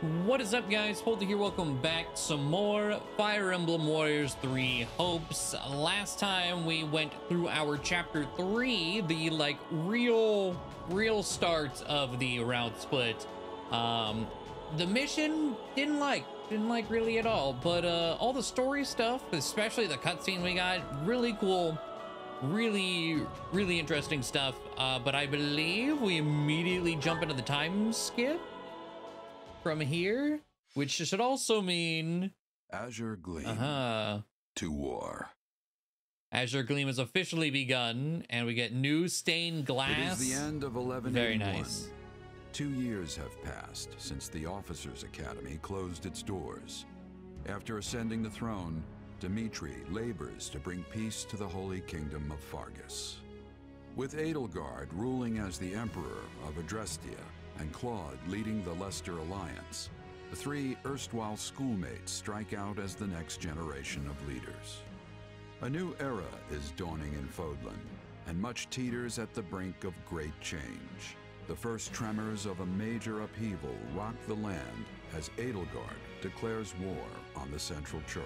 What is up, guys? Fódlan here. Welcome back to some more Fire Emblem Warriors 3 Hopes. Last time we went through our chapter 3, the like real start of the route split. The mission didn't like really at all, but all the story stuff, especially the cutscene we got, really cool, really interesting stuff. But I believe we immediately jump into the time skip from here, which should also mean Azure Gleam to war. Azure Gleam has officially begun, and we get new stained glass. It is the end of 1181. Very nice. 2 years have passed since the Officers' Academy closed its doors. After ascending the throne, Dimitri labors to bring peace to the Holy Kingdom of Fargus. With Edelgard ruling as the Emperor of Adrestia and Claude leading the Leicester Alliance, the three erstwhile schoolmates strike out as the next generation of leaders. A new era is dawning in Fódlan, and much teeters at the brink of great change. The first tremors of a major upheaval rock the land as Edelgard declares war on the Central Church.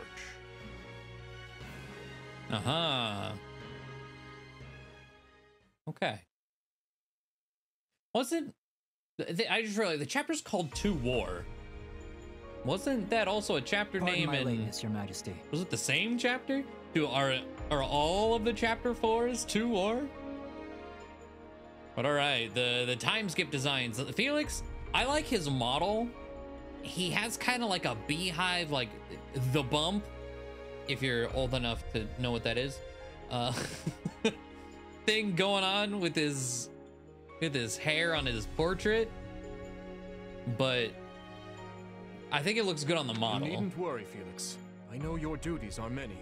Okay. I just realized the chapter's called To War. Wasn't that also a chapter name in lateness, Your Majesty? Was it the same chapter? Are all of the chapter 4s To War? But all right, the time skip designs. Felix, I like his model. He has kind of like a beehive, like the bump, if you're old enough to know what that is, thing going on with his hair on his portrait. But I think it looks good on the model. You needn't worry, Felix. I know your duties are many.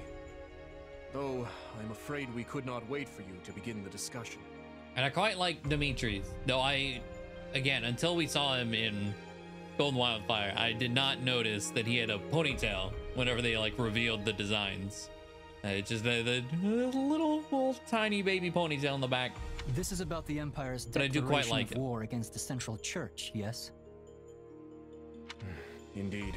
Though I'm afraid we could not wait for you to begin the discussion. And I quite like Dimitri's, though again, until we saw him in Golden Wildfire, I did not notice that he had a ponytail whenever they like revealed the designs. It's just the little tiny baby ponytail in the back. This is about the Empire's declaration of war against the Central Church, yes? Indeed.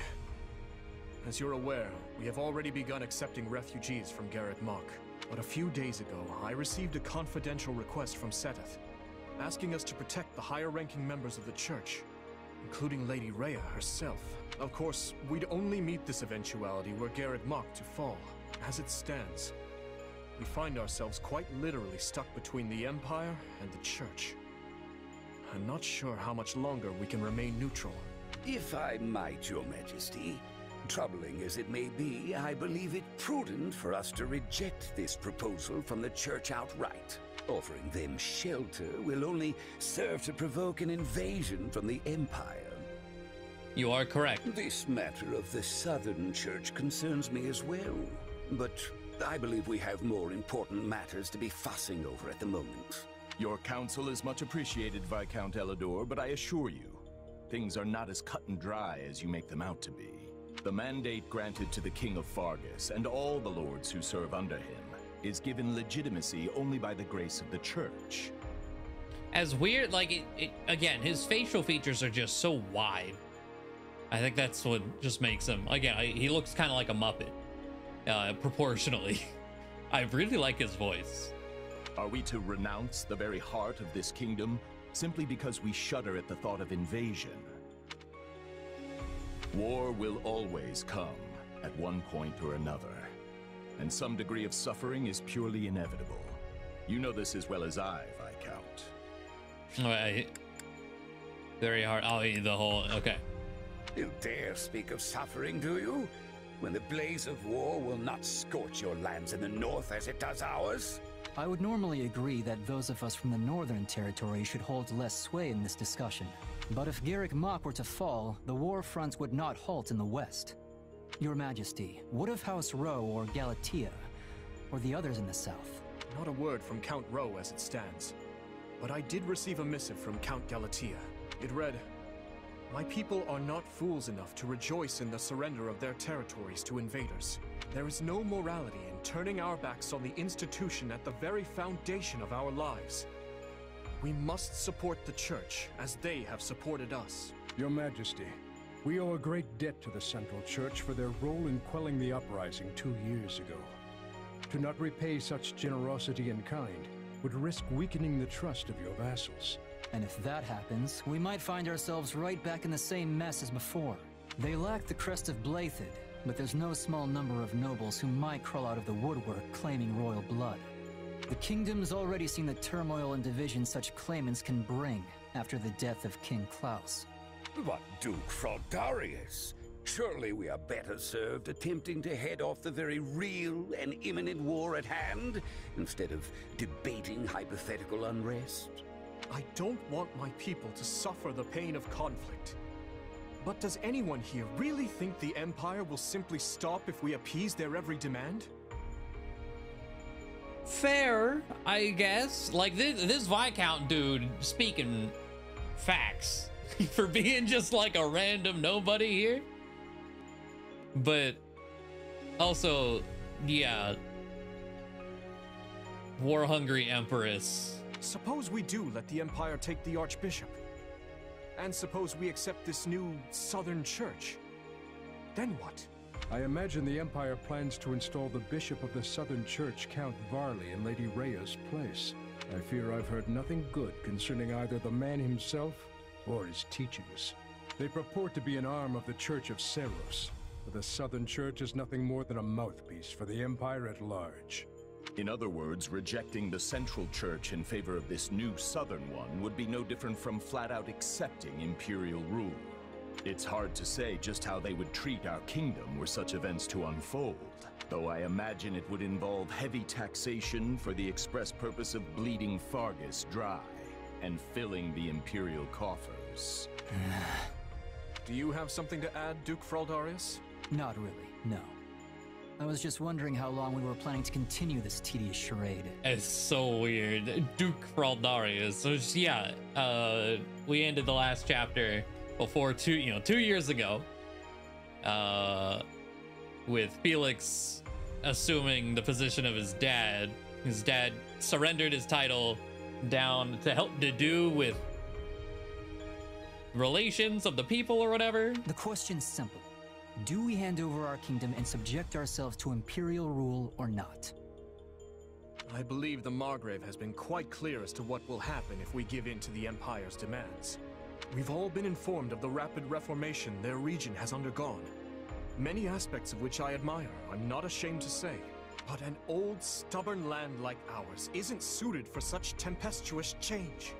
As you're aware, we have already begun accepting refugees from Garreg Mach. But a few days ago, I received a confidential request from Seteth, asking us to protect the higher-ranking members of the Church, including Lady Rhea herself. Of course, we'd only meet this eventuality were Garreg Mach to fall. As it stands, we find ourselves quite literally stuck between the Empire and the Church. I'm not sure how much longer we can remain neutral. If I might, Your Majesty, troubling as it may be, I believe it prudent for us to reject this proposal from the Church outright. Offering them shelter will only serve to provoke an invasion from the Empire. You are correct. This matter of the Southern Church concerns me as well, but I believe we have more important matters to be fussing over at the moment. Your counsel is much appreciated, Viscount Elidor, but I assure you, things are not as cut and dry as you make them out to be. The mandate granted to the King of Fargus and all the lords who serve under him is given legitimacy only by the grace of the Church. As weird, like again, his facial features are just so wide. I think that's what just makes him, again, he looks kind of like a Muppet, proportionally. I really like his voice. Are we to renounce the very heart of this kingdom simply because we shudder at the thought of invasion? War will always come at one point or another, and some degree of suffering is purely inevitable. You know this as well as I, Viscount. Right. Very hard. Oh, the whole, okay. You dare speak of suffering, do you? When the blaze of war will not scorch your lands in the north as it does ours? I would normally agree that those of us from the Northern Territory should hold less sway in this discussion. But if Garreg Mach were to fall, the war fronts would not halt in the west. Your Majesty, what of House Rowe or Galatea, or the others in the south? Not a word from Count Rowe as it stands. But I did receive a missive from Count Galatea. It read, "My people are not fools enough to rejoice in the surrender of their territories to invaders. There is no morality in turning our backs on the institution at the very foundation of our lives. We must support the Church as they have supported us." Your Majesty, We owe a great debt to the Central Church for their role in quelling the uprising 2 years ago. To not repay such generosity in kind would risk weakening the trust of your vassals. And if that happens, we might find ourselves right back in the same mess as before. They lack the crest of Blaiddyd, but there's no small number of nobles who might crawl out of the woodwork claiming royal blood. The kingdom's already seen the turmoil and division such claimants can bring after the death of King Klaus. But Duke Fraldarius, surely we are better served attempting to head off the very real and imminent war at hand, instead of debating hypothetical unrest. I don't want my people to suffer the pain of conflict. But does anyone here really think the Empire will simply stop if we appease their every demand? Fair, I guess. Like, this Viscount dude speaking facts for being just like a random nobody here. But also, yeah, war-hungry Empress. Suppose we do let the Empire take the Archbishop. And suppose we accept this new Southern Church. Then what? I imagine the Empire plans to install the Bishop of the Southern Church, Count Varley, in Lady Rhea's place. I fear I've heard nothing good concerning either the man himself or his teachings. They purport to be an arm of the Church of Seros, but the Southern Church is nothing more than a mouthpiece for the Empire at large. In other words, rejecting the Central Church in favor of this new Southern one would be no different from flat-out accepting imperial rule. It's hard to say just how they would treat our kingdom were such events to unfold, though I imagine it would involve heavy taxation for the express purpose of bleeding Fargus dry and filling the imperial coffers. Do you have something to add, Duke Fraldarius? Not really, no. I was just wondering how long we were planning to continue this tedious charade. It's so weird. Duke Fraldarius. So yeah, we ended the last chapter before 2 years ago, with Felix assuming the position of his dad. His dad surrendered his title down to help to do with relations of the people or whatever. The question's simple. Do we hand over our kingdom and subject ourselves to imperial rule or not? I believe the Margrave has been quite clear as to what will happen if we give in to the Empire's demands. We've all been informed of the rapid reformation their region has undergone, many aspects of which I admire, I'm not ashamed to say. But an old, stubborn land like ours isn't suited for such tempestuous change.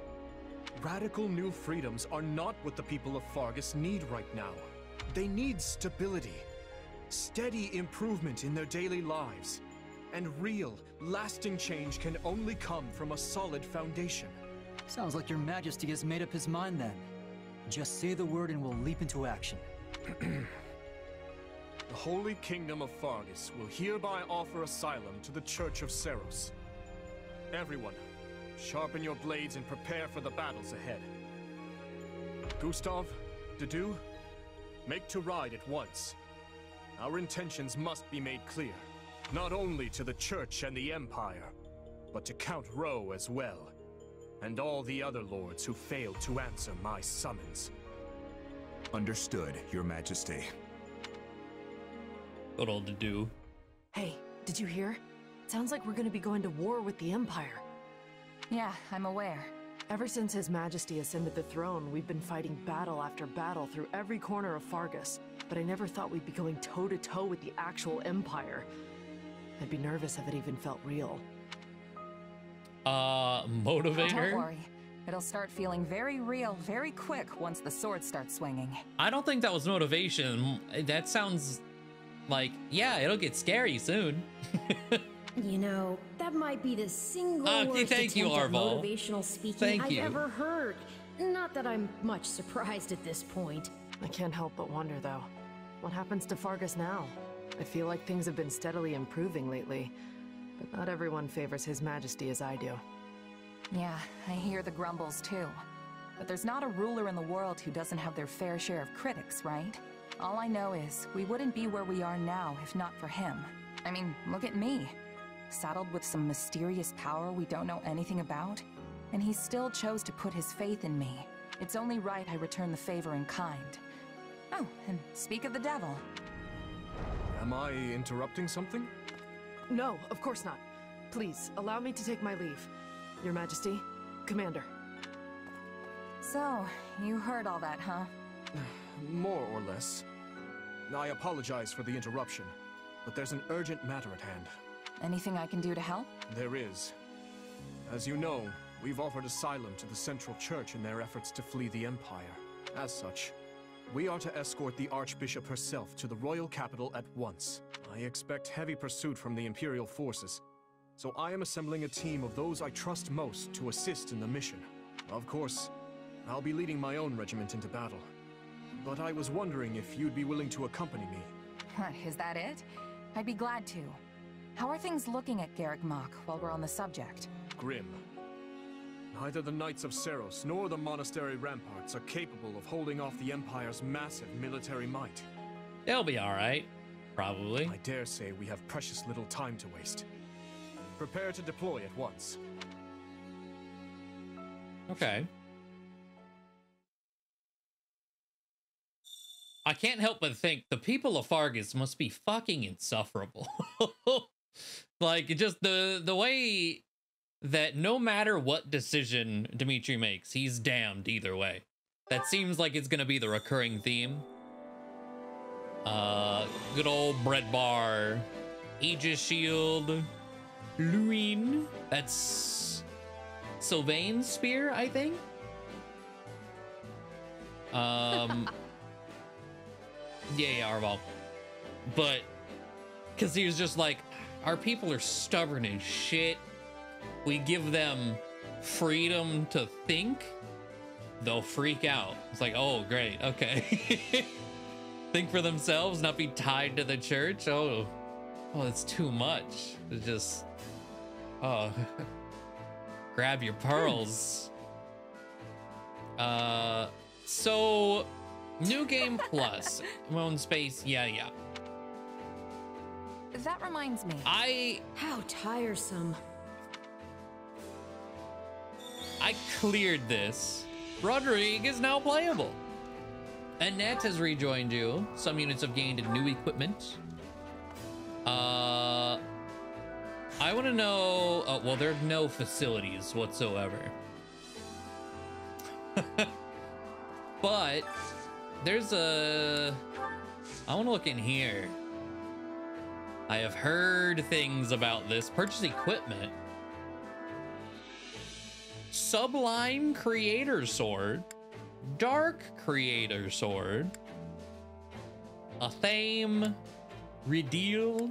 Radical new freedoms are not what the people of Fargus need right now. They need stability, steady improvement in their daily lives, and real, lasting change can only come from a solid foundation. Sounds like your Majesty has made up his mind then. Just say the word and we'll leap into action. The Holy Kingdom of Fargus will hereby offer asylum to the Church of Seros. Everyone, sharpen your blades and prepare for the battles ahead. Gustav, Dedue, make to ride at once. Our intentions must be made clear, not only to the Church and the Empire, but to Count Rowe as well, and all the other lords who failed to answer my summons. Understood, Your Majesty. Good old to do. Hey, did you hear? Sounds like we're gonna be going to war with the Empire. Yeah, I'm aware. Ever since His Majesty ascended the throne, we've been fighting battle after battle through every corner of Fargus, but I never thought we'd be going toe-to-toe with the actual Empire. I'd be nervous if it even felt real. Motivate her? Don't worry. It'll start feeling very real very quick once the sword starts swinging. I don't think that was motivation. That sounds like, yeah, it'll get scary soon. You know, that might be the single worst thank you, attempt at Arval. motivational speaking Thank I've you. ever heard. Not that I'm much surprised at this point. I can't help but wonder, though. What happens to Fargus now? I feel like things have been steadily improving lately, but not everyone favors His Majesty as I do. Yeah, I hear the grumbles too. But there's not a ruler in the world who doesn't have their fair share of critics, right? All I know is, we wouldn't be where we are now if not for him. I mean, look at me. Saddled with some mysterious power we don't know anything about, and he still chose to put his faith in me. It's only right I return the favor in kind. Oh, and speak of the devil. Am I interrupting something? No, of course not. Please, allow me to take my leave. Your Majesty, Commander. So, you heard all that, huh? More or less. I apologize for the interruption, but there's an urgent matter at hand. Anything I can do to help? There is. As you know, we've offered asylum to the Central Church in their efforts to flee the Empire. As such, we are to escort the Archbishop herself to the royal capital at once. I expect heavy pursuit from the Imperial forces, so I am assembling a team of those I trust most to assist in the mission. Of course, I'll be leading my own regiment into battle, but I was wondering if you'd be willing to accompany me. What, is that it? I'd be glad to. How are things looking at Garrick Mach while we're on the subject? Grim. Neither the Knights of Seros nor the monastery ramparts are capable of holding off the Empire's massive military might. They'll be alright. Probably. I dare say we have precious little time to waste. Prepare to deploy at once. Okay. I can't help but think the people of Fargus must be fucking insufferable. Like, just the way that no matter what decision Dimitri makes, he's damned either way. That seems like it's gonna be the recurring theme. Good old bread bar, Aegis shield, Luin. That's Sylvain's spear, I think. Yeah, Arval. But because he was just like, our people are stubborn as shit. We give them freedom to think, they'll freak out. It's like, oh, great, okay. Think for themselves, not be tied to the church. Oh, that's too much. It's just, oh, grab your pearls. So, new game plus, Moon Space, yeah. That reminds me. How tiresome. I cleared this. Rodrigue is now playable. Annette has rejoined you. Some units have gained new equipment. I want to know... Oh, well, there are no facilities whatsoever. But there's a... I want to look in here. I have heard things about this. Purchase equipment. Sublime Creator Sword. Dark Creator Sword. A Thame. Redeal.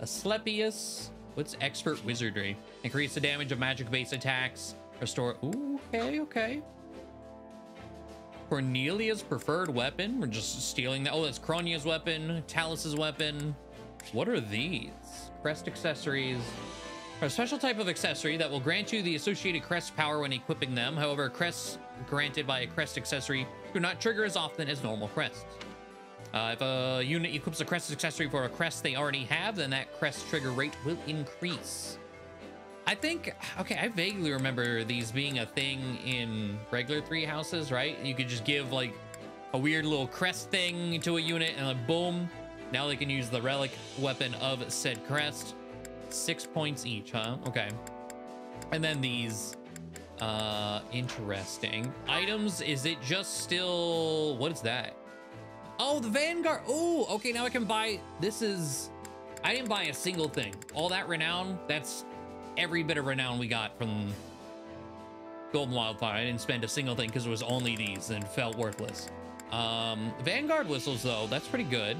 Asclepius. What's Expert Wizardry? Increase the damage of magic-based attacks. Restore... Ooh, okay. Cornelia's preferred weapon. We're just stealing that. Oh, that's Cronia's weapon. Talus's weapon. What are these? Crest Accessories. A special type of accessory that will grant you the associated crest power when equipping them. However, crests granted by a crest accessory do not trigger as often as normal crests. If a unit equips a crest accessory for a crest they already have, then that crest trigger rate will increase. I think, okay, I vaguely remember these being a thing in regular 3 houses, right? You could just give like a weird little crest thing to a unit and like boom, now they can use the relic weapon of said crest. 6 points each, huh? Okay. And then these interesting items. Is it just still, what is that? Oh, the Vanguard. Oh, okay, now I can buy, this is, I didn't buy a single thing. All that renown, that's every bit of renown we got from Golden Wildfire. I didn't spend a single thing because it was only these and felt worthless. Vanguard whistles though, that's pretty good.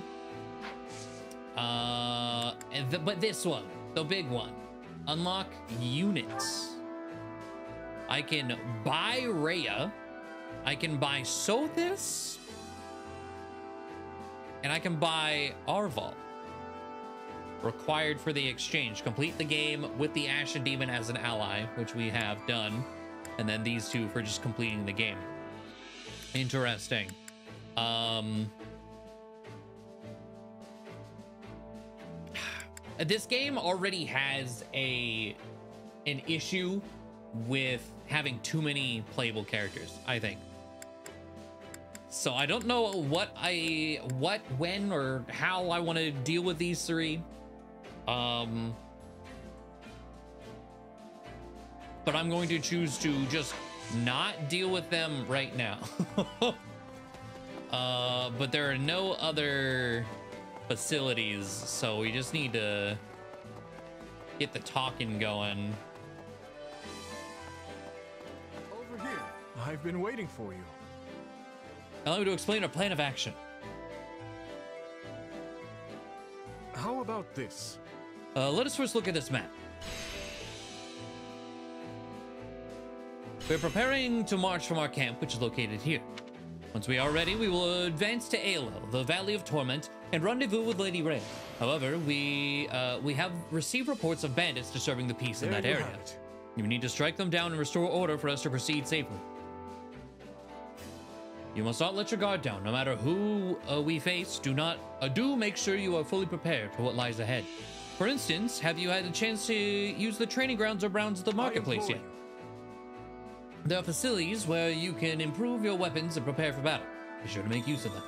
But this one, the big one, unlock units. I can buy Rhea, I can buy Sothis, and I can buy Arval. Required for the exchange. Complete the game with the Ashen Demon as an ally, which we have done. And then these two for just completing the game. Interesting. This game already has an issue with having too many playable characters, I think. So I don't know what, when, or how I want to deal with these three. But I'm going to choose to just not deal with them right now. But there are no other facilities, so we just need to get the talking going. Over here. I've been waiting for you. Allow me to explain our plan of action. How about this? Let us first look at this map. We're preparing to march from our camp, which is located here. Once we are ready, we will advance to Aelo, the Valley of Torment, and rendezvous with Lady Rhea. However, we have received reports of bandits disturbing the peace in that area. You need to strike them down and restore order for us to proceed safely. You must not let your guard down, no matter who we face. Do make sure you are fully prepared for what lies ahead. For instance, have you had a chance to use the training grounds or grounds of the marketplace yet? There are facilities where you can improve your weapons and prepare for battle. Be sure to make use of them.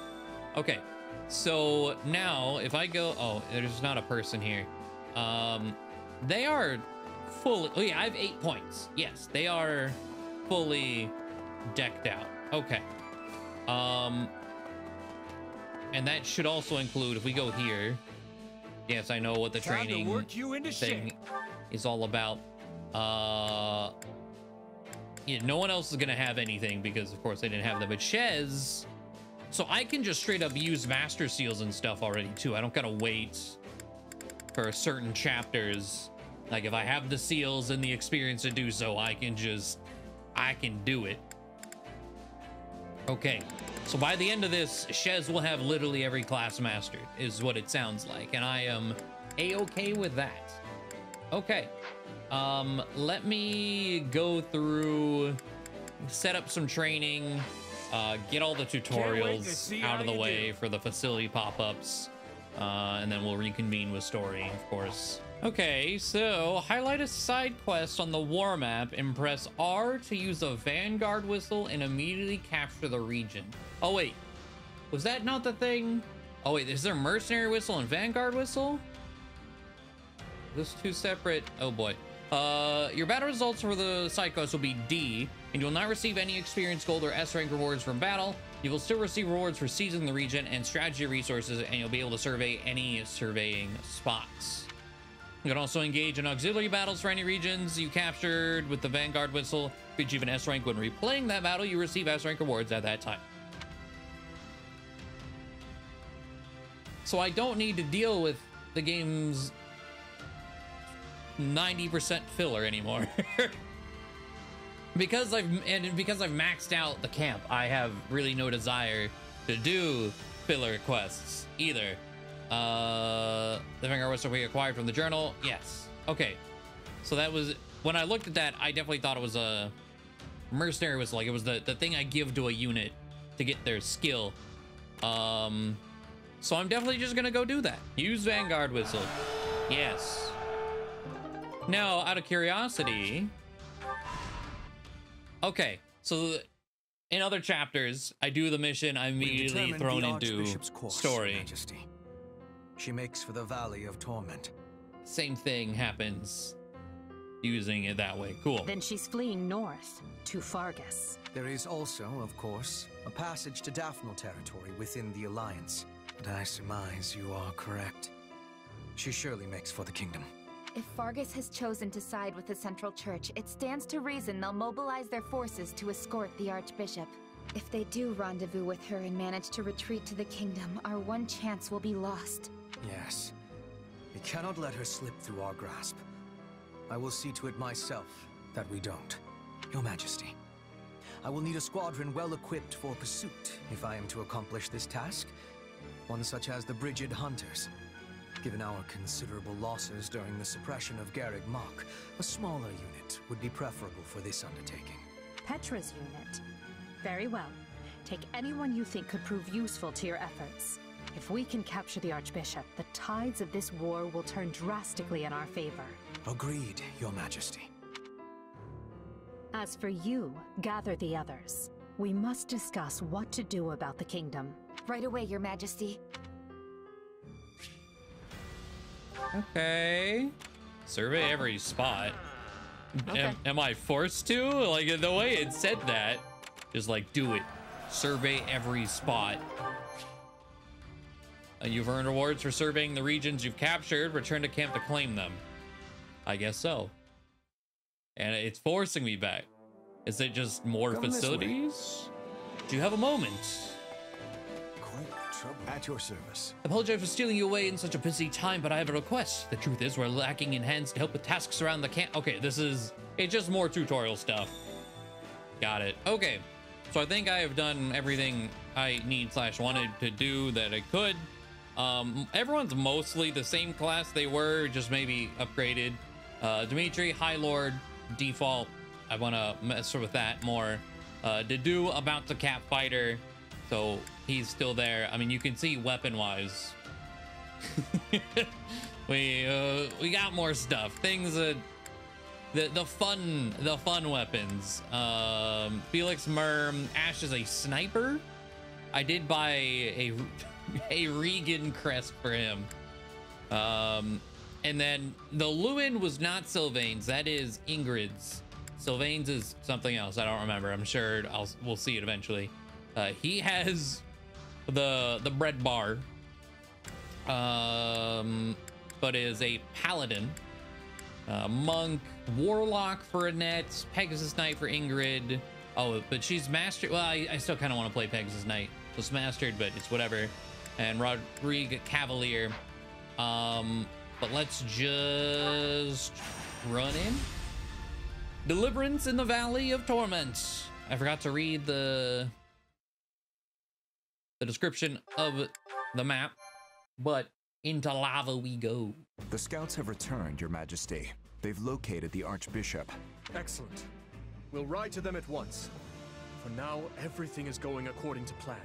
Okay, so now if I go, oh, there's not a person here. They are fully, oh yeah, I have 8 points. Yes, they are fully decked out. Okay. And that should also include, if we go here, yes, I know what the training thing is all about. Yeah, no one else is gonna have anything because of course they didn't have them, but Shez, so I can just straight up use master seals and stuff already too. I don't gotta wait for certain chapters. Like if I have the seals and the experience to do so, I can do it. Okay, so by the end of this, Shez will have literally every class mastered, is what it sounds like, and I am a-okay with that. Okay, let me go through, set up some training, get all the tutorials out of the way for the facility pop-ups, and then we'll reconvene with story, of course. Okay, so highlight a side quest on the war map and press R to use a vanguard whistle and immediately capture the region. Oh wait, was that not the thing? Oh wait, is there mercenary whistle and vanguard whistle? Those two separate, oh boy. Your battle results for the side quest will be D, and you will not receive any experience gold or S rank rewards from battle. You will still receive rewards for seizing the region and strategy resources, and you'll be able to survey any surveying spots. You can also engage in auxiliary battles for any regions you captured with the Vanguard Whistle. If you achieve an S rank when replaying that battle, you receive S rank rewards at that time. So I don't need to deal with the game's 90% filler anymore. because I've maxed out the camp, I have really no desire to do filler quests either. The Vanguard Whistle we acquired from the journal. Yes. Okay. So that was, when I looked at that, I definitely thought it was a mercenary whistle. Like it was the thing I give to a unit to get their skill. So I'm definitely just gonna go do that. Use Vanguard Whistle. Yes. Now, out of curiosity. Okay. So in other chapters, I do the mission. I'm immediately thrown into story. Majesty. She makes for the Valley of Torment. Same thing happens using it that way. Cool. Then she's fleeing north to Fargus. There is also, of course, a passage to Daphnal territory within the Alliance. But I surmise you are correct. She surely makes for the kingdom. If Fargus has chosen to side with the Central Church, it stands to reason they'll mobilize their forces to escort the Archbishop. If they do rendezvous with her and manage to retreat to the kingdom, our one chance will be lost. Yes. We cannot let her slip through our grasp. I will see to it myself that we don't. Your Majesty, I will need a squadron well equipped for pursuit if I am to accomplish this task. One such as the Brigid Hunters. Given our considerable losses during the suppression of Garreg Mach, a smaller unit would be preferable for this undertaking. Petra's unit. Very well. Take anyone you think could prove useful to your efforts. If we can capture the Archbishop, the tides of this war will turn drastically in our favor. Agreed, Your Majesty. As for you, gather the others. We must discuss what to do about the kingdom. Right away, Your Majesty. Okay. Survey every spot. Okay. Am I forced to? Like, the way it said that, just like, do it. Survey every spot. You've earned rewards for surveying the regions you've captured. Return to camp to claim them. I guess so. And it's forcing me back. Is it just more facilities? Do you have a moment? Quite trouble. At your service. I apologize for stealing you away in such a busy time, but I have a request. The truth is, we're lacking in hands to help with tasks around the camp. Okay, it's just more tutorial stuff. Got it. Okay, so I think I have done everything I need / wanted to do that I could. Everyone's mostly the same class they were, just maybe upgraded. Dimitri, High Lord, default. I want to mess with that more. Dedue about to cap fighter, so he's still there. I mean, you can see weapon wise we got more stuff, things that the fun weapons. Felix Merm. Ash is a sniper. I did buy a Regan crest for him. And then the Lewin was not Sylvain's, that is Ingrid's. Sylvain's is something else, I don't remember. I'm sure we'll see it eventually. He has the bread bar, but is a paladin, monk, warlock for Annette, Pegasus Knight for Ingrid. Oh, but she's mastered. Well, I still kind of want to play Pegasus Knight, so it's mastered, but it's whatever. And Rodrigue Cavalier. But let's just run in. Deliverance in the Valley of Torment. I forgot to read the description of the map, but into lava we go. The scouts have returned, Your Majesty. They've located the Archbishop. Excellent. We'll ride to them at once. For now, everything is going according to plan.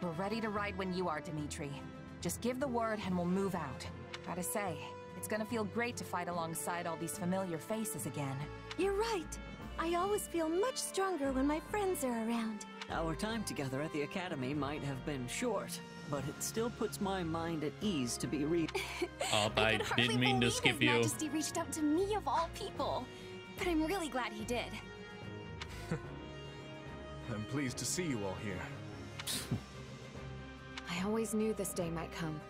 We're ready to ride when you are, Dimitri. Just give the word and we'll move out. Gotta say, it's gonna feel great to fight alongside all these familiar faces again. You're right. I always feel much stronger when my friends are around. Our time together at the Academy might have been short, but it still puts my mind at ease to be I didn't mean to skip you. His Majesty reached out to me of all people, but I'm really glad he did. I'm pleased to see you all here. I always knew this day might come.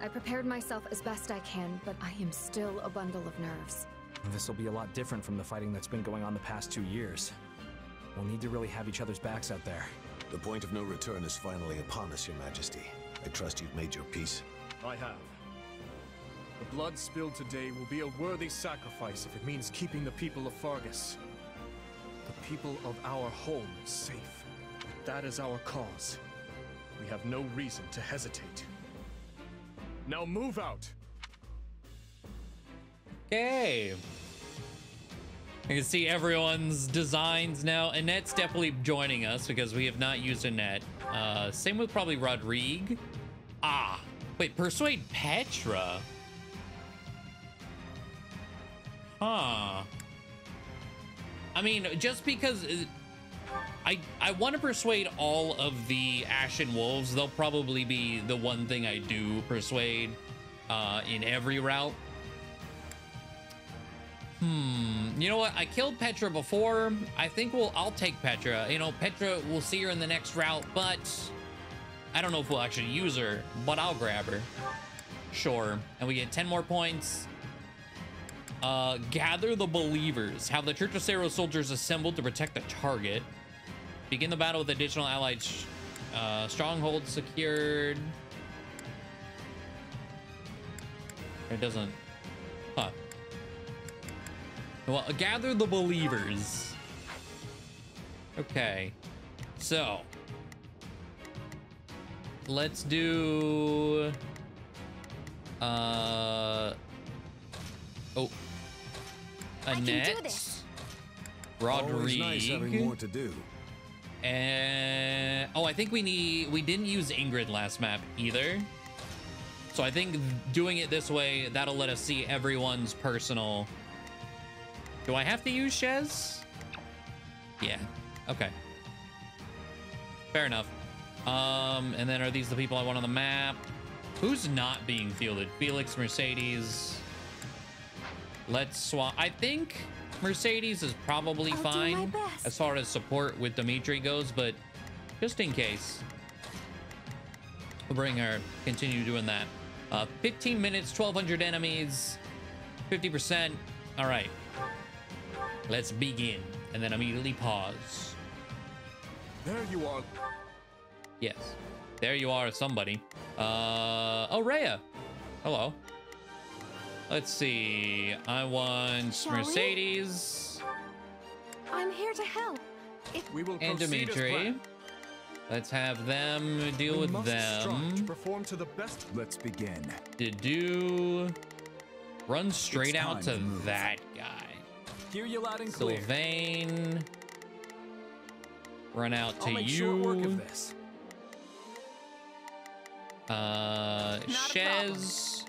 I prepared myself as best I can, but I am still a bundle of nerves. This will be a lot different from the fighting that's been going on the past 2 years. We'll need to really have each other's backs out there. The point of no return is finally upon us, Your Majesty. I trust you've made your peace. I have. The blood spilled today will be a worthy sacrifice if it means keeping the people of Fargus, the people of our home, safe. If that is our cause, we have no reason to hesitate. Now move out! Okay. I can see everyone's designs now. Annette's definitely joining us because we have not used Annette. Same with probably Rodrigue. Ah, wait, persuade Petra. Huh. I mean, just because I want to persuade all of the Ashen Wolves. They'll probably be the one thing I do persuade in every route. You know what? I killed Petra before. I think I'll take Petra. You know, Petra, we'll see her in the next route, but I don't know if we'll actually use her, but I'll grab her. Sure. And we get 10 more points. Gather the believers. Have the Church of Sero soldiers assembled to protect the target. Begin the battle with additional allied strongholds secured. It doesn't. Huh. Well, gather the believers. Okay. So. Let's do... Oh. Annette. I can do this. Rodrigue. Always nice having more to do. And oh, I think we didn't use Ingrid last map either. So I think doing it this way, that'll let us see everyone's personal. Do I have to use Shez? Yeah. Okay. Fair enough. And then are these the people I want on the map? Who's not being fielded? Felix, Mercedes. Let's swap. I think Mercedes is probably fine as far as support with Dimitri goes, but just in case, we'll bring her, continue doing that. 15 minutes, 1,200 enemies, 50%. All right, let's begin. And then immediately pause. There you are. Yes, there you are, somebody. Oh, Rhea. Hello. Let's see. I want Shall Mercedes. I'm here to help. We will and Dimitri. Let's have them deal with them. To perform to the best. Let's begin. Run straight out to that guy. Hear you loud and clear. Sylvain. Run out to I'll make you. short work of this. Shez.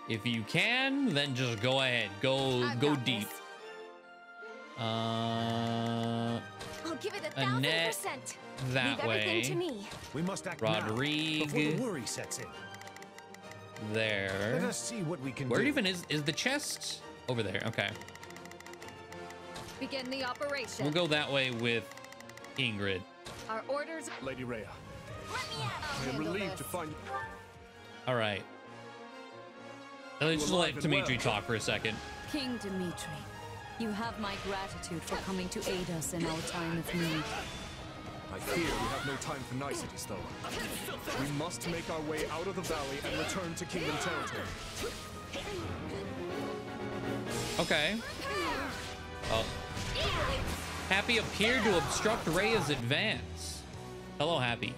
If you can, then just go ahead. Go deep. I'll give it 1,000%. That Leave way. everything to me. We must act Rodrigue. now before the worry sets in. There. Let us see what we can Where do. even is the chest? Over there. Okay. Begin the operation. We'll go that way with Ingrid. Our orders. Lady Rhea. I am relieved to find. All right. Let's just let Dimitri talk for a second. King Dimitri, you have my gratitude for coming to aid us in our time of need. I fear we have no time for niceties, though. We must make our way out of the valley and return to Kingdom territory. Okay. Oh. Happy appeared to obstruct Rhea's advance. Hello, Happy.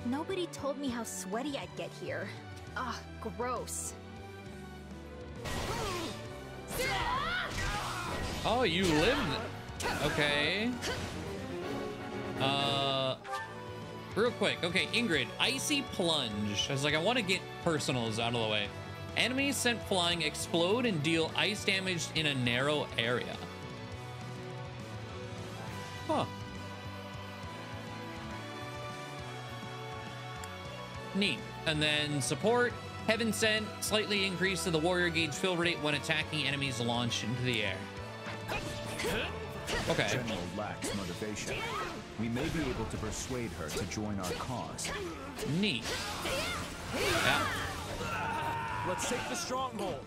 Nobody told me how sweaty I'd get here. Ugh, gross. Oh, you live. Okay. Real quick. Okay, Ingrid, Icy Plunge. I was like, I want to get personals out of the way. Enemies sent flying explode and deal ice damage in a narrow area. Huh. Neat. And then support, Heaven Sent, slightly increase to the warrior gauge fill rate when attacking enemies launched into the air. Okay. General lacks motivation. We may be able to persuade her to join our cause. Neat. Yeah. Let's take the stronghold.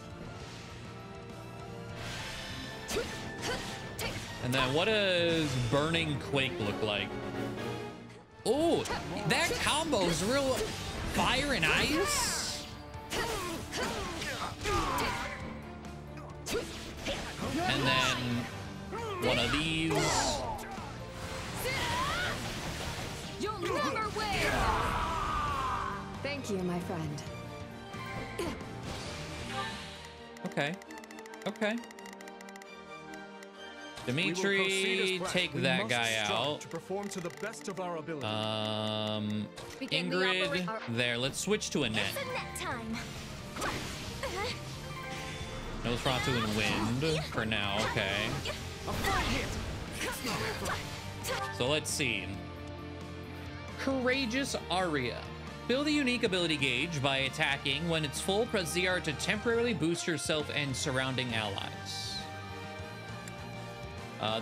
And then what does Burning Quake look like? Oh, that combo's real fire and ice. And then one of these. You'll never win. Thank you, my friend. Okay. Okay. Dimitri, take that guy out. To perform to the best of our ability. Ingrid, there. Let's switch to Annette. Time. Nosferatu and Wind for now. Okay. So let's see. Courageous Aria. Fill the unique ability gauge by attacking. When it's full, press ZR to temporarily boost yourself and surrounding allies.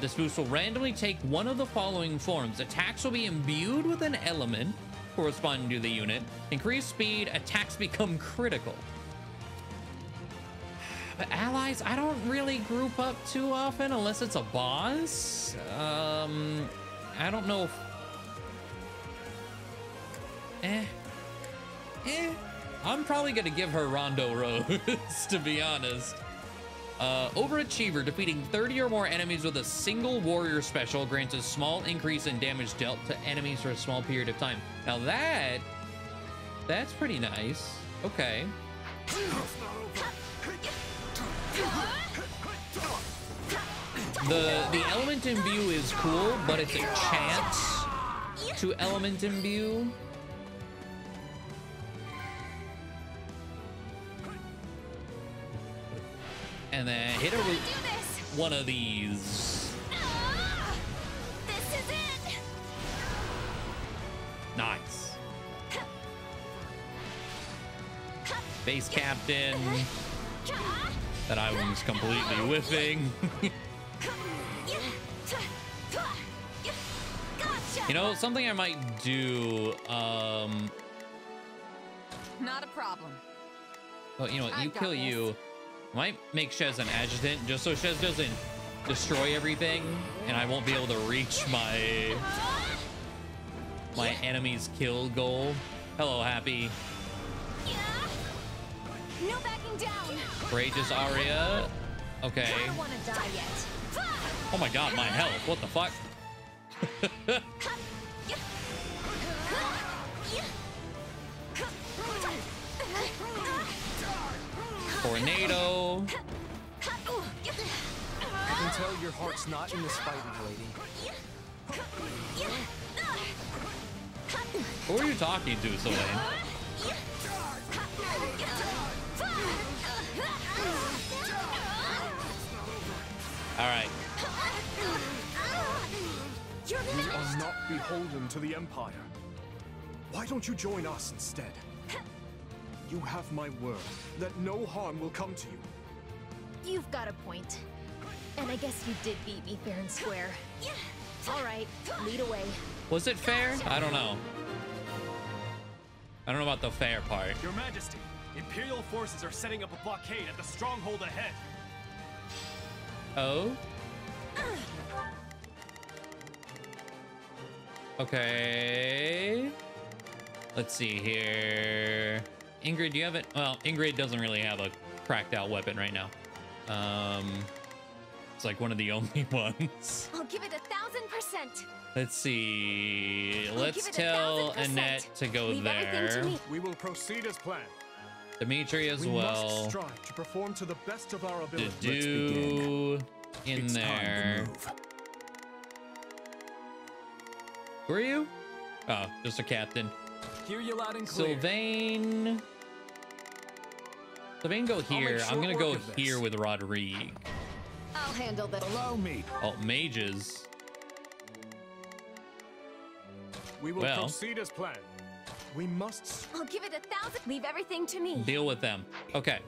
This boost will randomly take one of the following forms. Attacks will be imbued with an element corresponding to the unit. Increased speed, attacks become critical. But allies, I don't really group up too often unless it's a boss. I don't know if... I'm probably gonna give her Rondo Rose, to be honest. Overachiever, defeating 30 or more enemies with a single warrior special grants a small increase in damage dealt to enemies for a small period of time. Now that's pretty nice. Okay. The element imbue is cool, but it's a chance to element imbue. And then hit her with one of these. Nice. Base captain. That I was completely whiffing. You know, something I might do, Not a problem. well, you know what, you kill you. I might make Shez an adjutant just so Shez doesn't destroy everything and I won't be able to reach my enemy's kill goal. Hello, Happy. No backing down. Courageous Aria. Okay. I don't want to die yet. Oh my god, my health. What the fuck? Tornado. I can tell your heart's not in this fighting, lady. Who are you talking to, Sylvain? All right. We are not beholden to the Empire. Why don't you join us instead? You have my word that no harm will come to you. You've got a point. And I guess you did beat me fair and square. All right, lead away. Was it fair? I don't know. I don't know about the fair part. Your Majesty, Imperial forces are setting up a blockade at the stronghold ahead. Oh? Okay. Let's see here. Ingrid, do you have it? Well, Ingrid doesn't really have a cracked out weapon right now. It's like one of the only ones. I'll give it 1,000%. Let's see. Let's tell Annette to go Leave everything there. to me. We will proceed as planned. Dimitri as We well. must strive to perform to the best of our ability. Do in It's time to there. Who are you? Oh, just a captain. Hear you loud and clear. Sylvain. Sylvain, go here. make I'm gonna short go work of this. here with Rodrigue. I'll handle that. Allow me. Oh, mages. We will Well. proceed as planned. We must. I'll give it 1,000. Leave everything to me. Deal with them. Okay.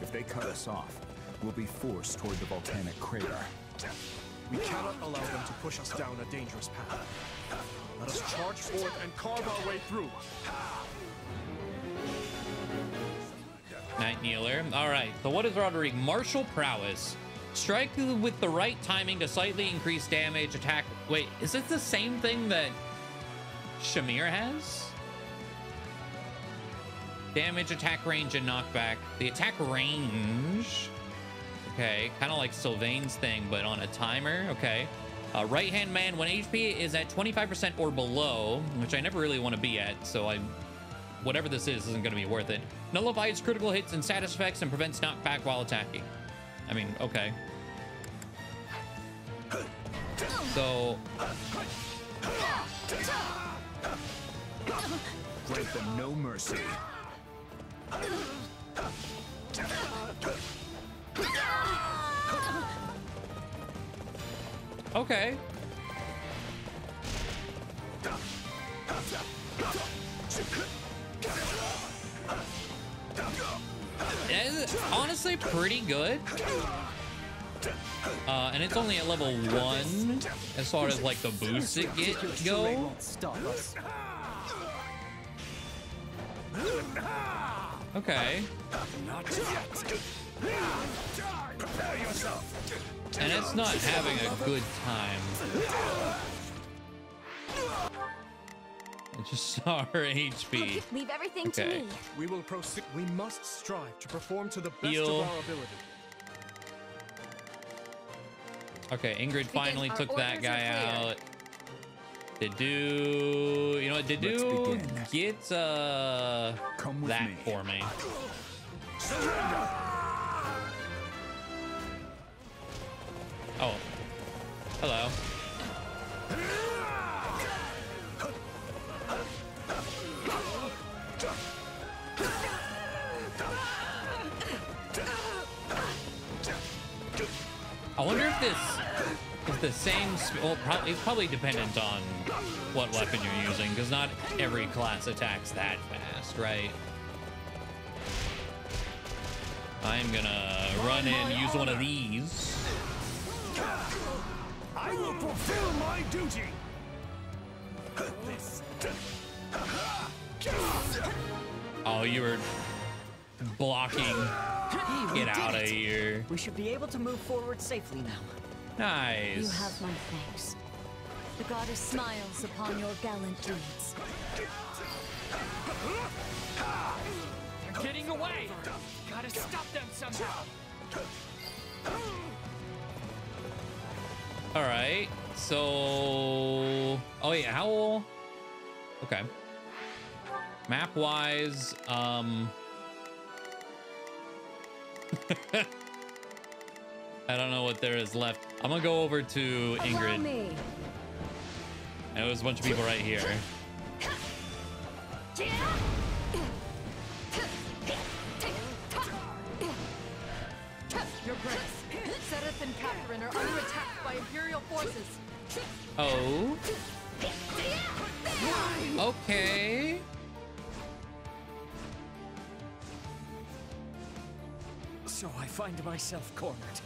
If they cut us off, we'll be forced toward the volcanic crater. We cannot allow them to push us down a dangerous path. Let us charge forth and carve our way through. Night Kneeler. All right. So what is Rodrigue? Martial prowess. Strike with the right timing to slightly increase damage, attack. Wait, is it the same thing that Shamir has? Damage, attack range, and knockback. The attack range. Okay, kind of like Sylvain's thing, but on a timer. Okay. Right hand man, when HP is at 25% or below, which I never really want to be at, so whatever this is isn't going to be worth it. Nullifies critical hits and status effects and prevents knockback while attacking. I mean, okay. So Grant them no mercy. okay. It's honestly pretty good. And it's only at level 1 as far as like the boosts it go. Okay. And it's not having a good time. It's just our HP. Leave everything to Okay. me. We will proceed. We must strive to perform to the best Heal. of our ability. Okay, Ingrid finally Our took that orders guy are clear. out. Dedu, you know what? Dedu gets that for me. Oh, hello. I wonder if this is the same. Well, it's probably dependent on what weapon you're using, because not every class attacks that fast, right? I'm gonna run in, use one of these. I will fulfill my duty. Oh, you were blocking. Get out of here. We should be able to move forward safely now. Nice. You have my thanks. The goddess smiles upon your gallant deeds. They're getting away! Gotta stop them somehow! All right, so... Oh yeah, how... Okay. Map-wise, I don't know what there is left. I'm gonna go over to Ingrid. And there's a bunch of people right here. Your Grace, Seth and Catherine are under attack by Imperial forces. Oh. Okay. So I find myself cornered.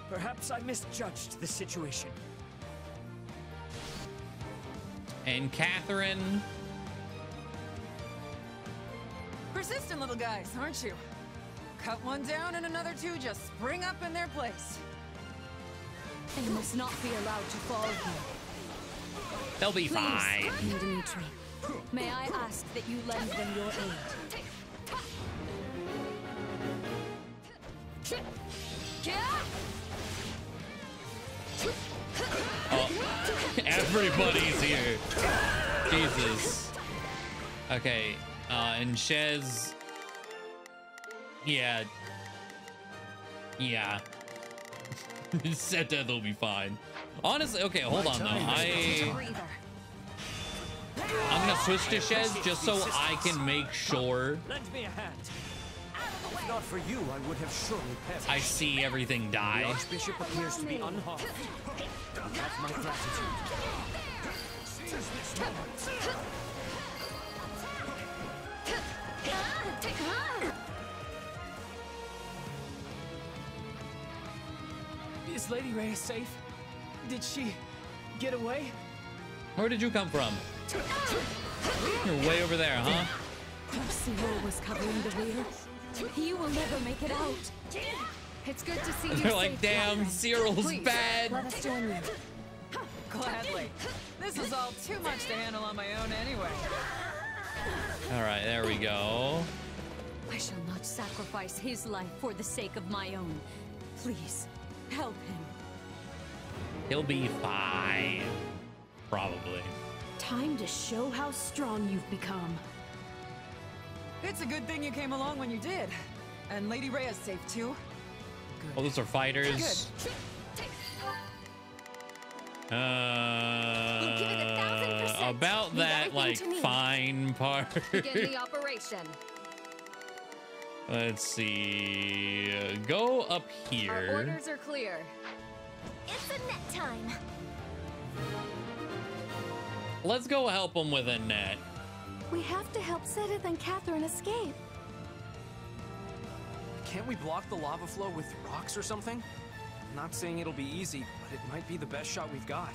Perhaps I misjudged the situation. And Catherine. Persistent little guys, aren't you? Cut one down and another two just spring up in their place. They must not be allowed to fall here. They'll be fine. King Dimitri, may I ask that you lend them your aid? Oh, everybody's here. Jesus. Okay, and Shez. Yeah. Yeah. Said that they'll be fine. Honestly, okay, hold on though. I'm gonna switch to Shez just so I can make sure. Lend me a hand. If not for you, I would have surely perished. I see everything die. The Archbishop appears to be unharmed. You have my gratitude. Is Lady Rhea safe? Did she get away? Where did you come from? You're way over there, huh? Cyril was covering the rear. He will never make it out. It's good to see you. They're like, damn, Cyril's Please, bad. let us join you. Gladly. This is all too much to handle on my own anyway. All right, there we go. I shall not sacrifice his life for the sake of my own. Please, help him. He'll be fine. Probably. Time to show how strong you've become. It's a good thing you came along when you did. And Lady Rhea's safe too. Good. Oh, those are fighters. Good. About that, like, fine part. Begin the operation. Let's see. Go up here. Our orders are clear. It's a net time. Let's go help them with a net. We have to help Seth and Catherine escape. Can't we block the lava flow with rocks or something? I'm not saying it'll be easy, but it might be the best shot we've got.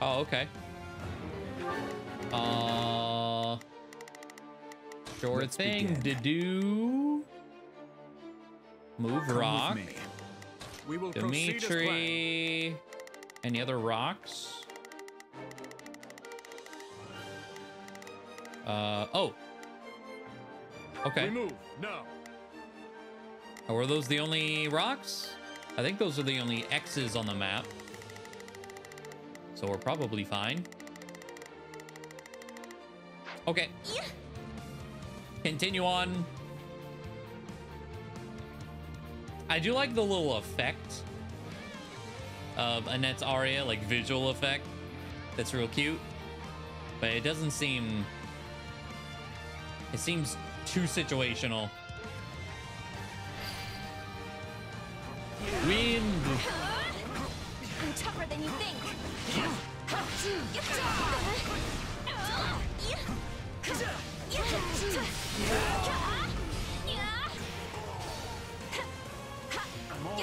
Oh, okay. Sure thing to do. Move rock. We will proceed as Dimitri. Any other rocks? Oh. Okay. We move now. Oh, were those the only rocks? I think those are the only X's on the map. So we're probably fine. Okay. Continue on. I do like the little effect of Annette's aria, like visual effect. That's real cute. But it doesn't seem... It seems too situational. Wind. I'm tougher than you think.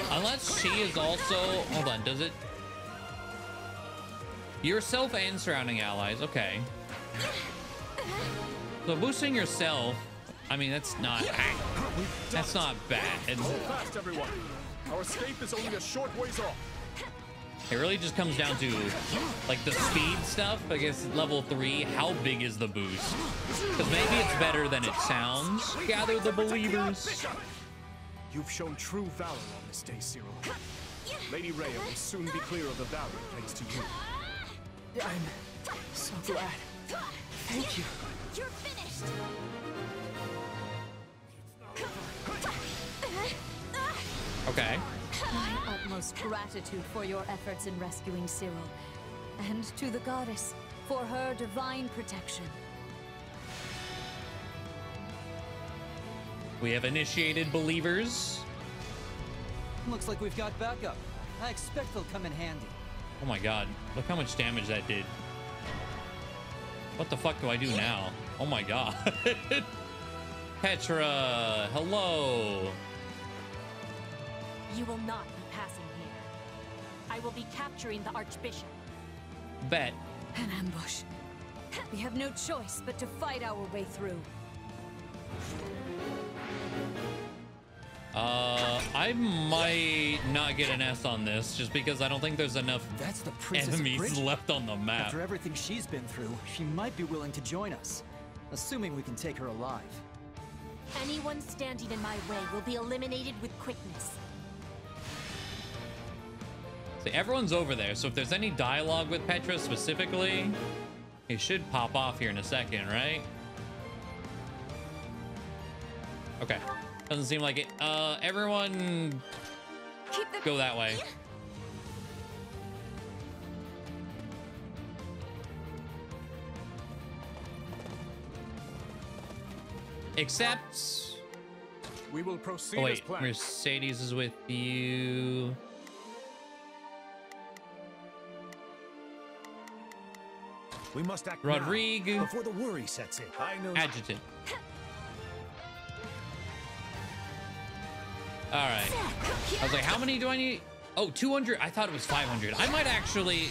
Unless she is also, hold on, does it? Yourself and surrounding allies, okay. So boosting yourself, I mean, that's not bad. Hold fast, everyone. Our escape is only a short ways off. It really just comes down to like the speed stuff. I guess level 3, how big is the boost? Because maybe it's better than it sounds. Gather the believers. You've shown true valor on this day, Cyril. Lady Rhea will soon be clear of the valor thanks to you. I'm so glad. Thank you. You're finished. Okay. My utmost gratitude for your efforts in rescuing Cyril, and to the goddess for her divine protection. We have initiated believers. Looks like we've got backup. I expect they'll come in handy. Oh my god, look how much damage that did. What the fuck do I do now? Oh my god. Petra, hello. You will not be passing here. I will be capturing the Archbishop. Bet. An ambush. We have no choice but to fight our way through. I might not get an S on this just because I don't think there's enough enemies left on the map. After everything she's been through, she might be willing to join us, assuming we can take her alive. Anyone standing in my way will be eliminated with quickness. See, everyone's over there, so if there's any dialogue with Petra specifically, it should pop off here in a second, right? Okay. Doesn't seem like it. Everyone go that way. Except we will proceed. Oh as wait, planned. Mercedes is with you. We must act Rodrigue now, before the worry sets in. I know. Adjutant. All right. I was like, how many do I need? Oh, 200. I thought it was 500. I might actually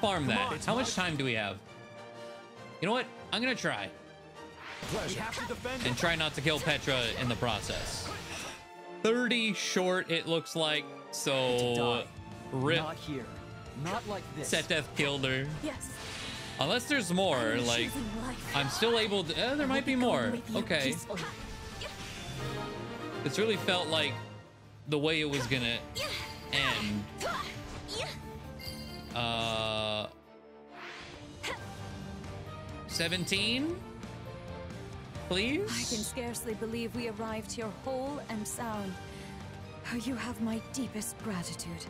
farm that. How much time do we have? You know what? I'm going to try. We have to defend And try not to kill Petra in the process. 30 short, it looks like. So, rip. Not here. Not like this. Seteth killed her. Yes. Unless there's more, like, I'm still able to. There might be more. Okay. It's really felt like the way it was gonna end. 17, please. I can scarcely believe we arrived here whole and sound. You have my deepest gratitude.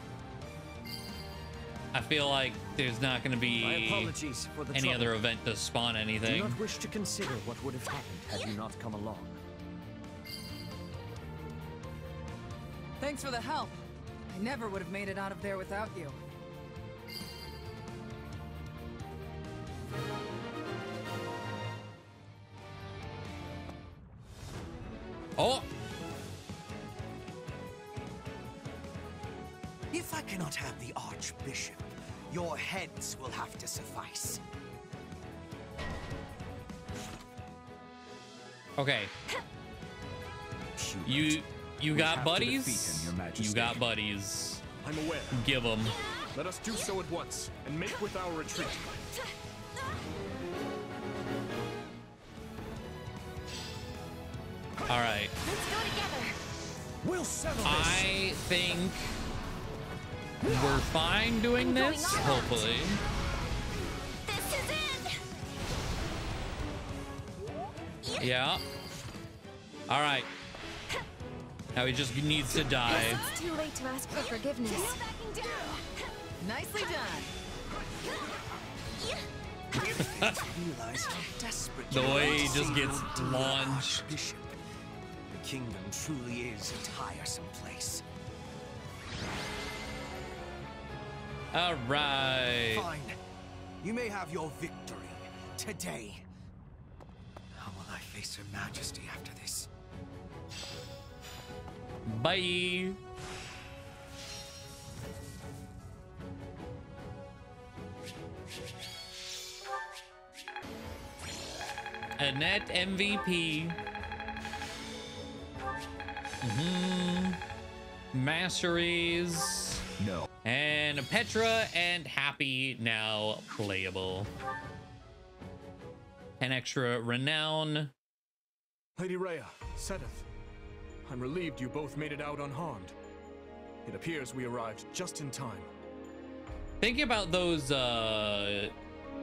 I feel like there's not gonna be My apologies for the any trouble. other event to spawn anything. Do not wish to consider what would have happened had you not come along. Thanks for the help. I never would have made it out of there without you. Oh! If I cannot have the Archbishop, your heads will have to suffice. Okay. You got buddies? You got buddies. I'm aware. Give them. Let us do so at once and make with our retreat. All right. Let's go together. We'll settle this. I think we're fine doing this, hopefully. This is it. Yeah. All right. Now he just needs to die. It's too late to ask for forgiveness. Nicely done. Realize how desperate The you are way to he just see gets your dear launched. Archbishop. The kingdom truly is a tiresome place. All right. Fine. You may have your victory today. How will I face Her Majesty after this? Bye. Annette MVP. Masteries. No. And Petra and Happy now playable. An extra renown. Lady Rhea, Seth, I'm relieved you both made it out unharmed. It appears we arrived just in time. Thinking about those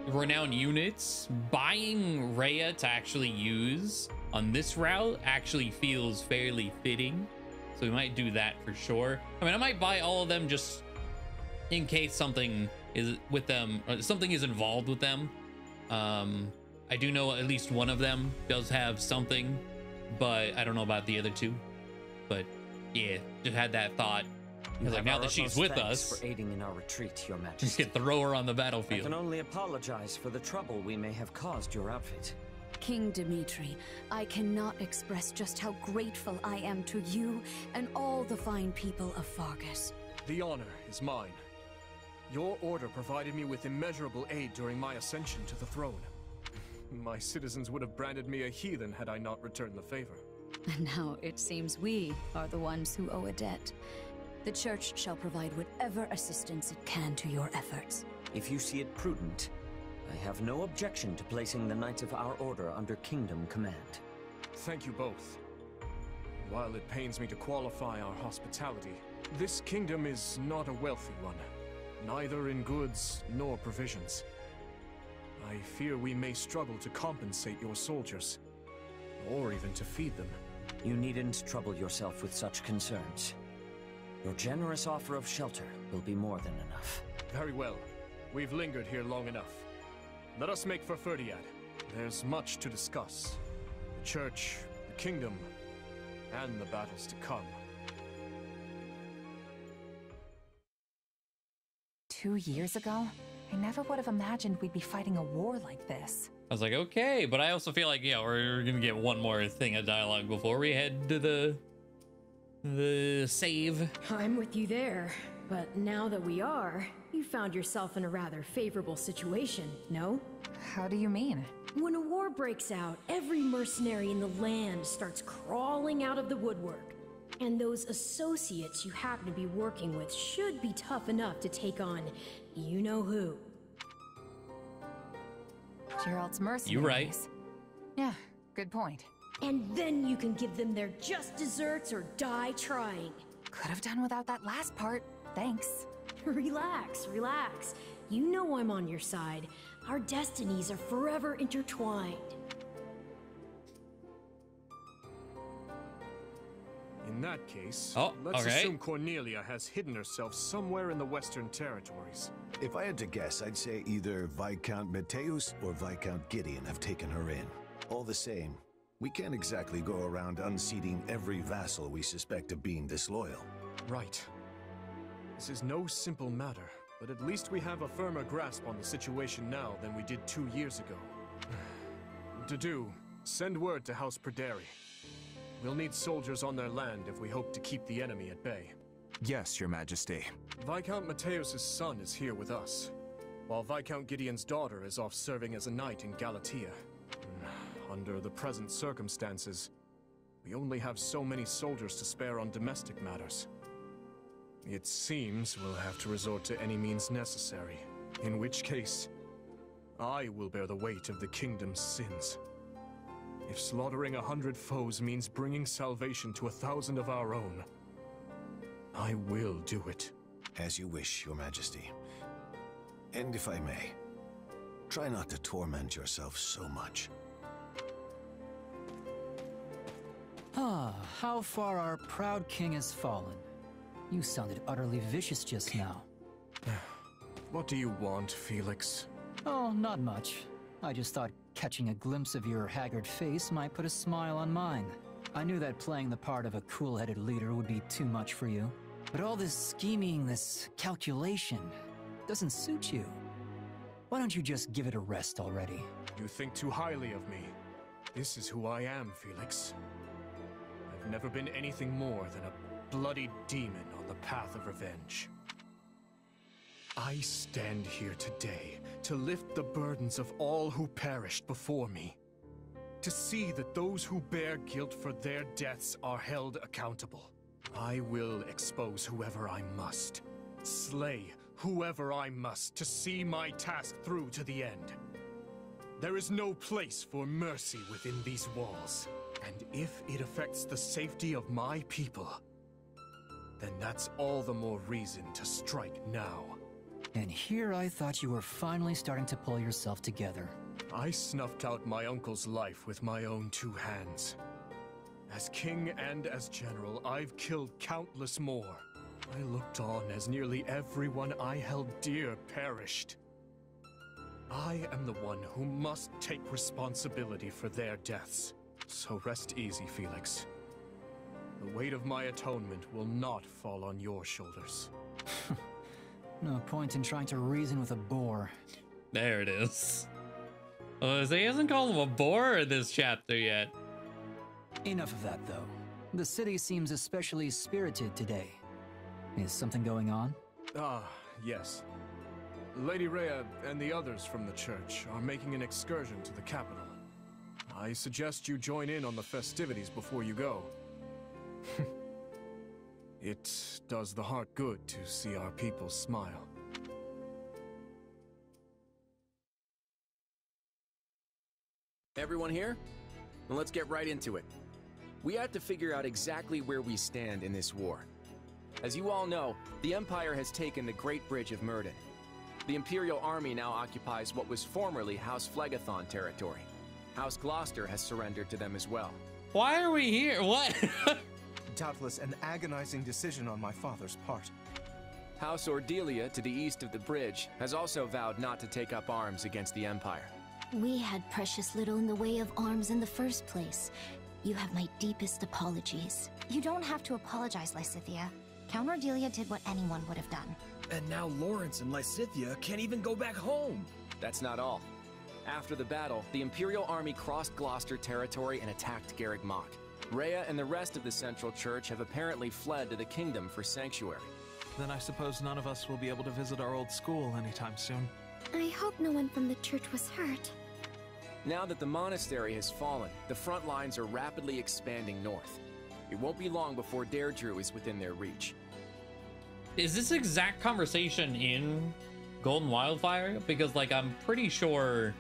renown units, buying Rhea to actually use on this route actually feels fairly fitting. So we might do that for sure. I mean, I might buy all of them just in case something is with them, or something is involved with them. I do know at least one of them does have something, but I don't know about the other two. But yeah, just had that thought. Like, now that she's with us, for aiding in our retreat, Your Majesty. Just get throw her on the battlefield. I can only apologize for the trouble we may have caused your outfit. King Dimitri, I cannot express just how grateful I am to you and all the fine people of Fargus. The honor is mine. Your order provided me with immeasurable aid during my ascension to the throne. My citizens would have branded me a heathen had I not returned the favor. And now it seems we are the ones who owe a debt. The Church shall provide whatever assistance it can to your efforts. If you see it prudent, I have no objection to placing the Knights of our Order under Kingdom command. Thank you both. While it pains me to qualify our hospitality, this kingdom is not a wealthy one, neither in goods nor provisions. I fear we may struggle to compensate your soldiers, or even to feed them. You needn't trouble yourself with such concerns. Your generous offer of shelter will be more than enough. Very well. We've lingered here long enough. Let us make for Ferdiad. There's much to discuss. The Church, the Kingdom, and the battles to come. 2 years ago? I never would have imagined we'd be fighting a war like this. I was like, okay, but I also feel like, yeah, we're gonna get one more thing of dialogue before we head to the save. I'm with you there, but now that we are, you found yourself in a rather favorable situation, no? How do you mean? When a war breaks out, every mercenary in the land starts crawling out of the woodwork. And those associates you happen to be working with should be tough enough to take on you-know-who. Gerald's mercenaries. You right. Yeah, good point. And then you can give them their just desserts or die trying. Could have done without that last part. Thanks. Relax, relax. You know I'm on your side. Our destinies are forever intertwined. In that case, okay. let's assume Cornelia has hidden herself somewhere in the Western Territories. If I had to guess, I'd say either Viscount Mateus or Viscount Gideon have taken her in. All the same, we can't exactly go around unseating every vassal we suspect of being disloyal. Right. This is no simple matter, but at least we have a firmer grasp on the situation now than we did 2 years ago. Dedu, send word to House Perderi. We'll need soldiers on their land if we hope to keep the enemy at bay. Yes, Your Majesty. Viscount Mateus' son is here with us, while Viscount Gideon's daughter is off serving as a knight in Galatia. Under the present circumstances, we only have so many soldiers to spare on domestic matters. It seems we'll have to resort to any means necessary, in which case, I will bear the weight of the kingdom's sins. If slaughtering 100 foes means bringing salvation to 1,000 of our own, I will do it. As you wish, Your Majesty. And if I may, try not to torment yourself so much. Ah, how far our proud king has fallen. You sounded utterly vicious just now. What do you want, Felix? Oh, not much. I just thought catching a glimpse of your haggard face might put a smile on mine. I knew that playing the part of a cool-headed leader would be too much for you. But all this scheming, this calculation, doesn't suit you. Why don't you just give it a rest already? You think too highly of me. This is who I am, Felix. I've never been anything more than a bloody demon on the path of revenge. I stand here today to lift the burdens of all who perished before me. To see that those who bear guilt for their deaths are held accountable. I will expose whoever I must. Slay whoever I must to see my task through to the end. There is no place for mercy within these walls. And if it affects the safety of my people, then that's all the more reason to strike now. And here I thought you were finally starting to pull yourself together. I snuffed out my uncle's life with my own 2 hands. As king and as general, I've killed countless more. I looked on as nearly everyone I held dear perished. I am the one who must take responsibility for their deaths. So rest easy, Felix. The weight of my atonement will not fall on your shoulders. No point in trying to reason with a boar. There it is. Oh, so he hasn't called him a boar in this chapter yet. Enough of that, though. The city seems especially spirited today. Is something going on? Ah, yes. Lady Rhea and the others from the church are making an excursion to the capital. I suggest you join in on the festivities before you go. It does the heart good to see our people smile. Everyone here? Well, let's get right into it. We have to figure out exactly where we stand in this war. As you all know, the Empire has taken the Great Bridge of Myrddin. The Imperial Army now occupies what was formerly House Phlegethon territory. House Gloucester has surrendered to them as well. Why are we here? What? Doubtless an agonizing decision on my father's part. House Ordelia, to the east of the bridge, has also vowed not to take up arms against the Empire. We had precious little in the way of arms in the first place. You have my deepest apologies. You don't have to apologize, Lysithea. Count Ordelia did what anyone would have done. And now Lawrence and Lysithea can't even go back home. That's not all. After the battle, the Imperial Army crossed Gloucester territory and attacked Garreg Mach. Rhea and the rest of the Central Church have apparently fled to the Kingdom for sanctuary. Then I suppose none of us will be able to visit our old school anytime soon. I hope no one from the church was hurt. Now that the monastery has fallen, the front lines are rapidly expanding north. It won't be long before Deirdre is within their reach. Is this exact conversation in Golden Wildfire? Because, like, I'm pretty sure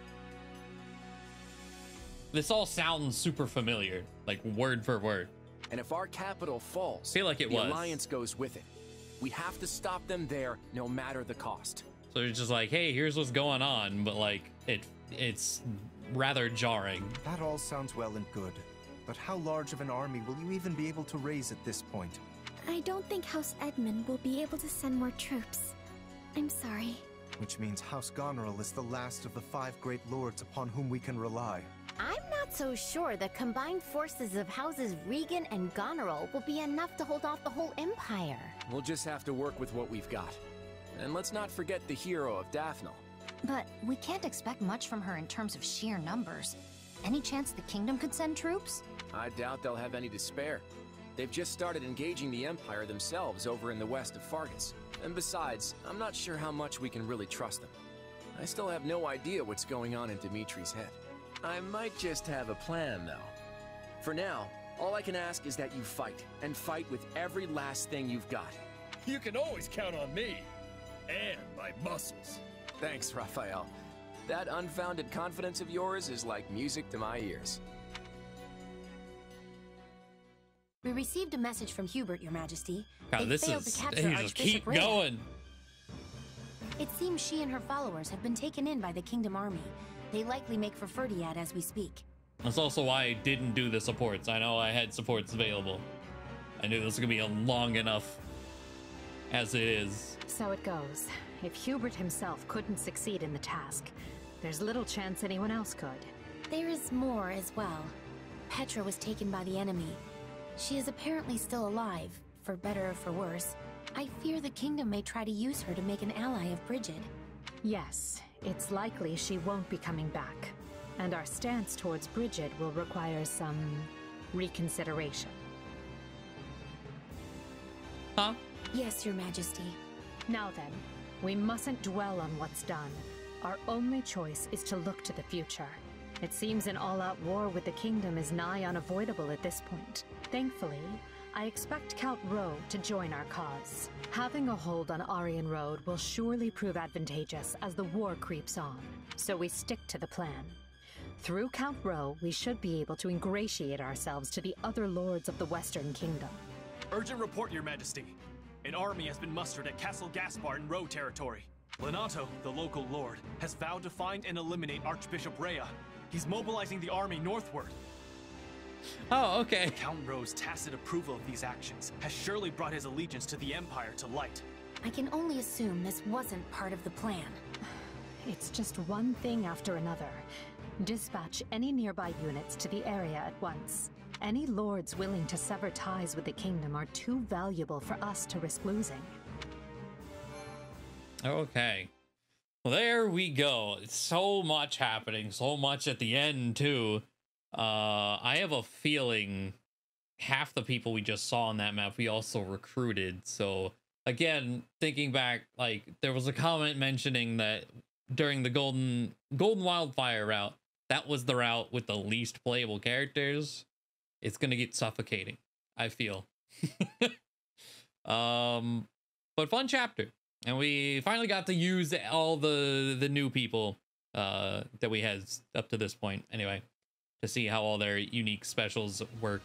this all sounds super familiar, like word for word. And if our capital falls, I feel like the Alliance goes with it. We have to stop them there, no matter the cost. So it's just like, hey, here's what's going on, but like it's rather jarring. That all sounds well and good, but how large of an army will you even be able to raise at this point? I don't think House Edmund will be able to send more troops. I'm sorry. Which means House Goneril is the last of the 5 great lords upon whom we can rely. I'm not so sure the combined forces of Houses Regan and Goneril will be enough to hold off the whole Empire. We'll just have to work with what we've got. And let's not forget the hero of Daphnel. But we can't expect much from her in terms of sheer numbers. Any chance the Kingdom could send troops? I doubt they'll have any to spare. They've just started engaging the Empire themselves over in the west of Fargus. And besides, I'm not sure how much we can really trust them. I still have no idea what's going on in Dimitri's head. I might just have a plan, though. For now, all I can ask is that you fight, and fight with every last thing you've got. You can always count on me. And my muscles. Thanks, Raphael. That unfounded confidence of yours is like music to my ears. We received a message from Hubert, Your Majesty. God, they failed to capture they just keep Archbishop going. It seems she and her followers have been taken in by the Kingdom Army. They likely make for Ferdiad as we speak. That's also why I didn't do the supports. I know I had supports available. I knew this was gonna be long enough as it is. So it goes. If Hubert himself couldn't succeed in the task, there's little chance anyone else could. There is more as well. Petra was taken by the enemy. She is apparently still alive, for better or for worse. I fear the Kingdom may try to use her to make an ally of Brigid. Yes, it's likely she won't be coming back. And our stance towards Bridget will require some reconsideration. Huh? Yes, Your Majesty. Now then, we mustn't dwell on what's done. Our only choice is to look to the future. It seems an all-out war with the kingdom is nigh unavoidable at this point. Thankfully, I expect Count Rowe to join our cause. Having a hold on Aryan Road will surely prove advantageous as the war creeps on, so we stick to the plan. Through Count Rowe, we should be able to ingratiate ourselves to the other lords of the Western Kingdom. Urgent report, Your Majesty. An army has been mustered at Castle Gaspar in Rowe territory. Lenato, the local lord, has vowed to find and eliminate Archbishop Rhea. He's mobilizing the army northward. Oh, okay. Count Rowe's tacit approval of these actions has surely brought his allegiance to the Empire to light. I can only assume this wasn't part of the plan. It's just one thing after another. Dispatch any nearby units to the area at once. Any lords willing to sever ties with the kingdom are too valuable for us to risk losing. Okay. Well, there we go. So much happening. So much at the end, too. I have a feeling half the people we just saw on that map we also recruited. So, again, thinking back, like, there was a comment mentioning that during the Golden Wildfire route, that was the route with the least playable characters. It's gonna get suffocating, I feel. But fun chapter. And we finally got to use all the new people that we had up to this point, anyway, to see how all their unique specials work.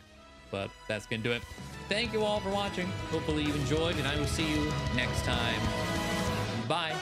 But that's gonna do it. Thank you all for watching. Hopefully you enjoyed, and I will see you next time. Bye.